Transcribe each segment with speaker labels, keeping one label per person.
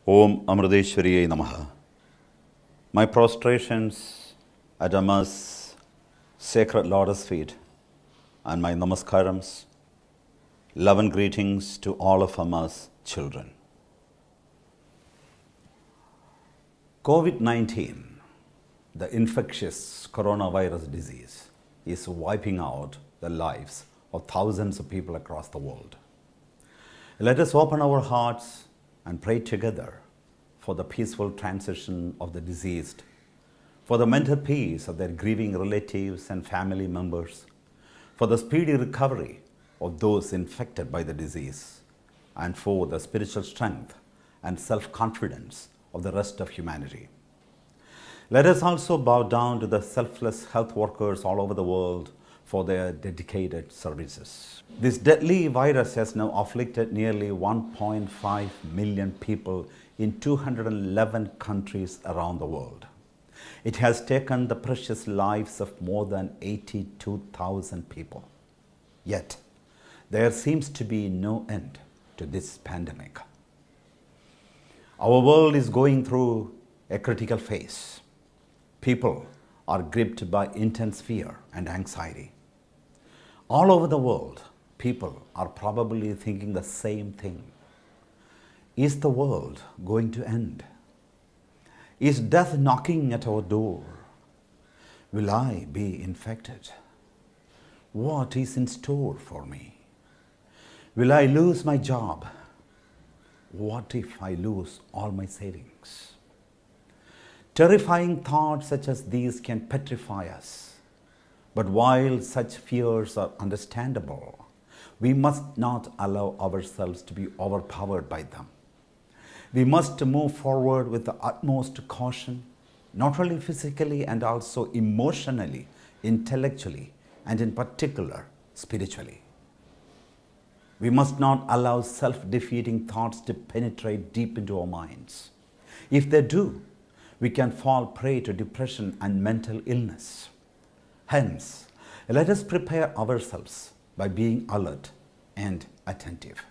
Speaker 1: Om Amriteswariyai Namaha. My prostrations at Amma's sacred lotus feet and my namaskarams, love and greetings to all of Amma's children. COVID-19, the infectious coronavirus disease, is wiping out the lives of thousands of people across the world. Let us open our hearts and pray together for the peaceful transition of the deceased, for the mental peace of their grieving relatives and family members, for the speedy recovery of those infected by the disease, and for the spiritual strength and self-confidence of the rest of humanity. Let us also bow down to the selfless health workers all over the world for their dedicated services. This deadly virus has now afflicted nearly 1.5 million people in 211 countries around the world. It has taken the precious lives of more than 82,000 people. Yet, there seems to be no end to this pandemic. Our world is going through a critical phase. People are gripped by intense fear and anxiety. All over the world, people are probably thinking the same thing. Is the world going to end? Is death knocking at our door? Will I be infected? What is in store for me? Will I lose my job? What if I lose all my savings? Terrifying thoughts such as these can petrify us. But while such fears are understandable, we must not allow ourselves to be overpowered by them. We must move forward with the utmost caution, not only physically and also emotionally, intellectually, and in particular, spiritually. We must not allow self-defeating thoughts to penetrate deep into our minds. If they do, we can fall prey to depression and mental illness. Hence, let us prepare ourselves by being alert and attentive.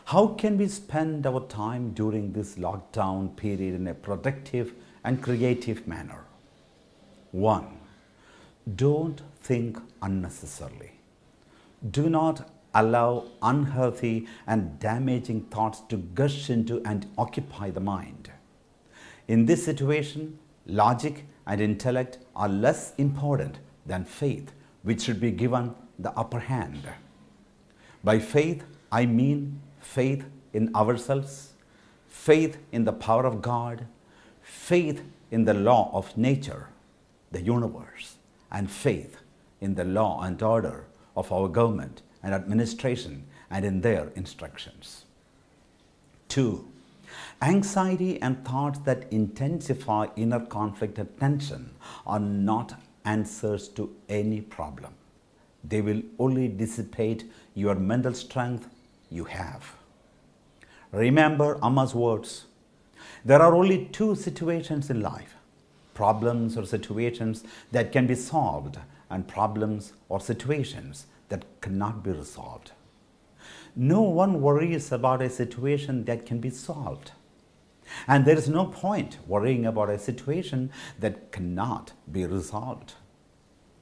Speaker 1: How can we spend our time during this lockdown period in a productive and creative manner? 1. Don't think unnecessarily. Do not allow unhealthy and damaging thoughts to gush into and occupy the mind. In this situation, logic and intellect are less important than faith, which should be given the upper hand. By faith, I mean faith in ourselves, faith in the power of God, faith in the law of nature, the universe, and faith in the law and order of our government and administration and in their instructions. 2. Anxiety and thoughts that intensify inner conflict and tension are not answers to any problem. They will only dissipate your mental strength you have. Remember Amma's words. There are only two situations in life, problems or situations that can be solved and problems or situations that cannot be resolved. No one worries about a situation that can be solved. And there is no point worrying about a situation that cannot be resolved.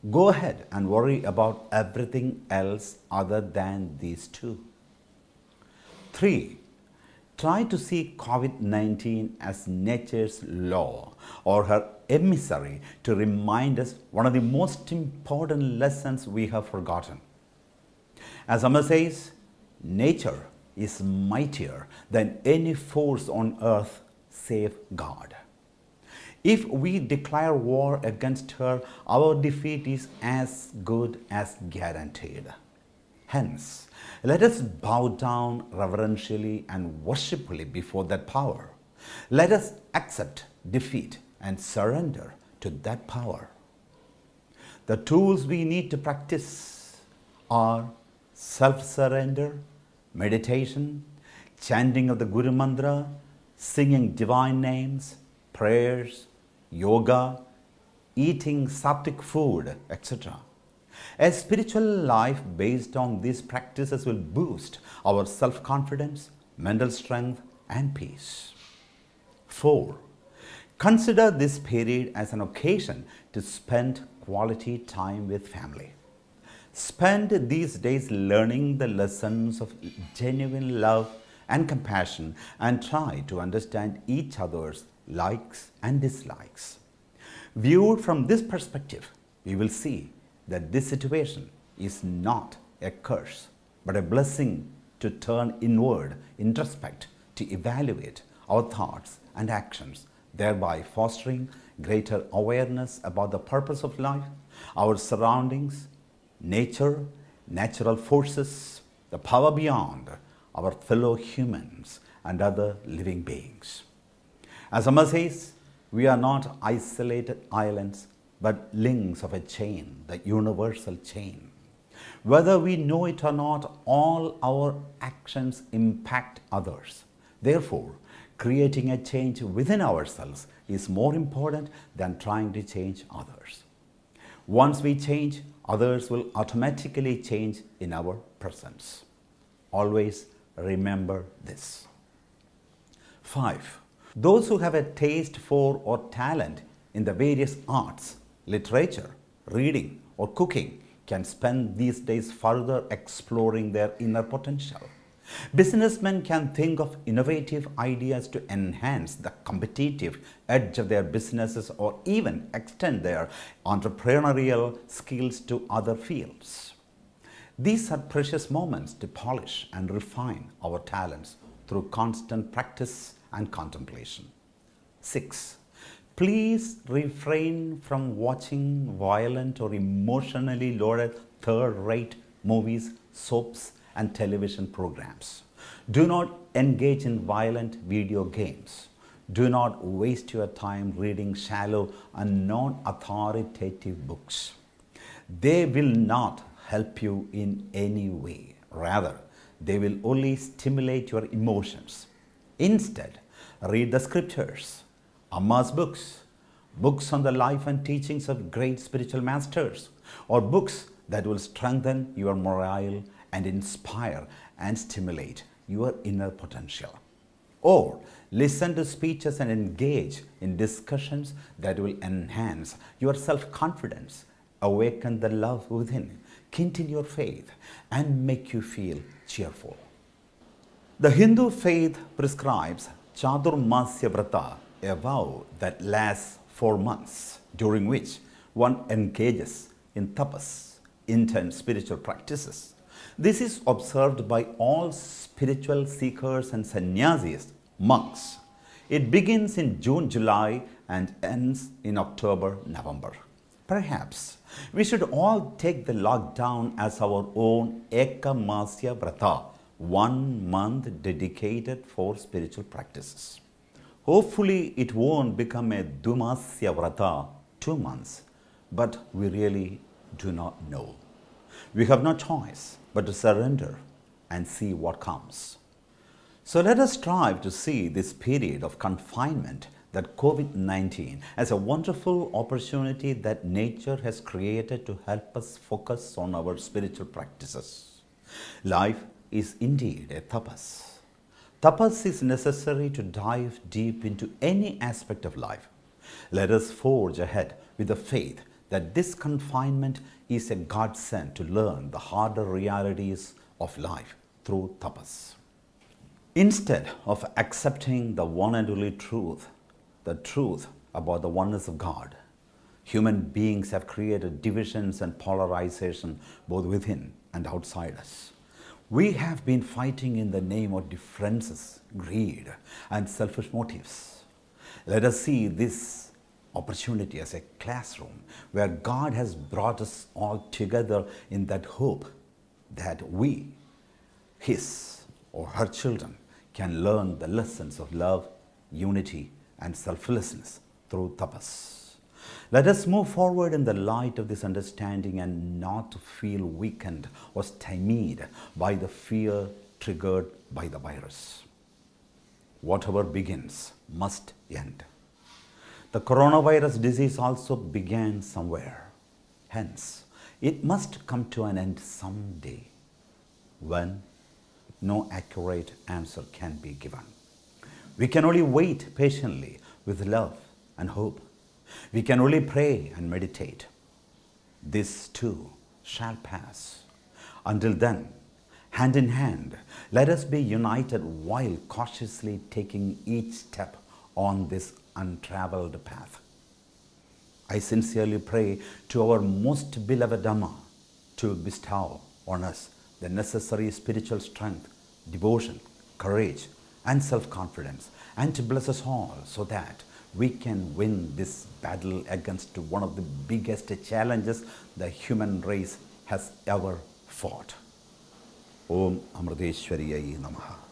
Speaker 1: Go ahead and worry about everything else other than these two. 3. Try to see COVID-19 as nature's law or her emissary to remind us one of the most important lessons we have forgotten. As Amma says, nature is mightier than any force on earth save God. If we declare war against her, our defeat is as good as guaranteed. Hence, let us bow down reverentially and worshipfully before that power. Let us accept defeat and surrender to that power. The tools we need to practice are self-surrender, meditation, chanting of the Guru Mantra, singing divine names, prayers, yoga, eating sattvic food, etc. A spiritual life based on these practices will boost our self-confidence, mental strength, and peace. 4. Consider this period as an occasion to spend quality time with family. Spend these days learning the lessons of genuine love and compassion and try to understand each other's likes and dislikes. Viewed from this perspective, we will see that this situation is not a curse, but a blessing to turn inward, introspect, to evaluate our thoughts and actions, thereby fostering greater awareness about the purpose of life, our surroundings, nature, natural forces, the power beyond, our fellow humans and other living beings. As Amma says, we are not isolated islands, but links of a chain, the universal chain. Whether we know it or not, all our actions impact others. Therefore, creating a change within ourselves is more important than trying to change others. Once we change, others will automatically change in our presence. Always remember this. 5. Those who have a taste for or talent in the various arts, literature, reading or cooking can spend these days further exploring their inner potential. Businessmen can think of innovative ideas to enhance the competitive edge of their businesses or even extend their entrepreneurial skills to other fields. These are precious moments to polish and refine our talents through constant practice and contemplation. 6. Please refrain from watching violent or emotionally loaded third-rate movies, soaps, and television programs. Do not engage in violent video games. Do not waste your time reading shallow and non-authoritative books. They will not help you in any way. Rather, they will only stimulate your emotions. Instead, read the scriptures, Amma's books, books on the life and teachings of great spiritual masters, or books that will strengthen your morale and inspire and stimulate your inner potential. Or listen to speeches and engage in discussions that will enhance your self-confidence, awaken the love within, kindle your faith, and make you feel cheerful. The Hindu faith prescribes Chaturmasya Vrata, a vow that lasts 4 months, during which one engages in tapas, intense spiritual practices. This is observed by all spiritual seekers and sannyasis, monks. It begins in June, July and ends in October, November. Perhaps we should all take the lockdown as our own Ekamasya Vrata, 1 month dedicated for spiritual practices. Hopefully it won't become a Dumasya Vrata, 2 months, but we really do not know. We have no choice but to surrender and see what comes. So let us strive to see this period of confinement, that COVID-19, as a wonderful opportunity that nature has created to help us focus on our spiritual practices. Life is indeed a tapas. Tapas is necessary to dive deep into any aspect of life. Let us forge ahead with the faith that this confinement is a godsend to learn the harder realities of life through tapas. Instead of accepting the one and only truth, the truth about the oneness of God, human beings have created divisions and polarization both within and outside us. We have been fighting in the name of differences, greed, and selfish motives. Let us see this opportunity as a classroom where God has brought us all together in that hope that we, His or her children, can learn the lessons of love, unity, and selflessness through tapas. Let us move forward in the light of this understanding and not feel weakened or stymied by the fear triggered by the virus. Whatever begins must end. The coronavirus disease also began somewhere. Hence, it must come to an end someday when no accurate answer can be given. We can only wait patiently with love and hope. We can only pray and meditate. This too shall pass. Until then, hand in hand, let us be united while cautiously taking each step on this untraveled path. I sincerely pray to our most beloved Amma to bestow on us the necessary spiritual strength, devotion, courage, and self-confidence, and to bless us all so that we can win this battle against one of the biggest challenges the human race has ever fought. Om Amriteswariyai Namaha.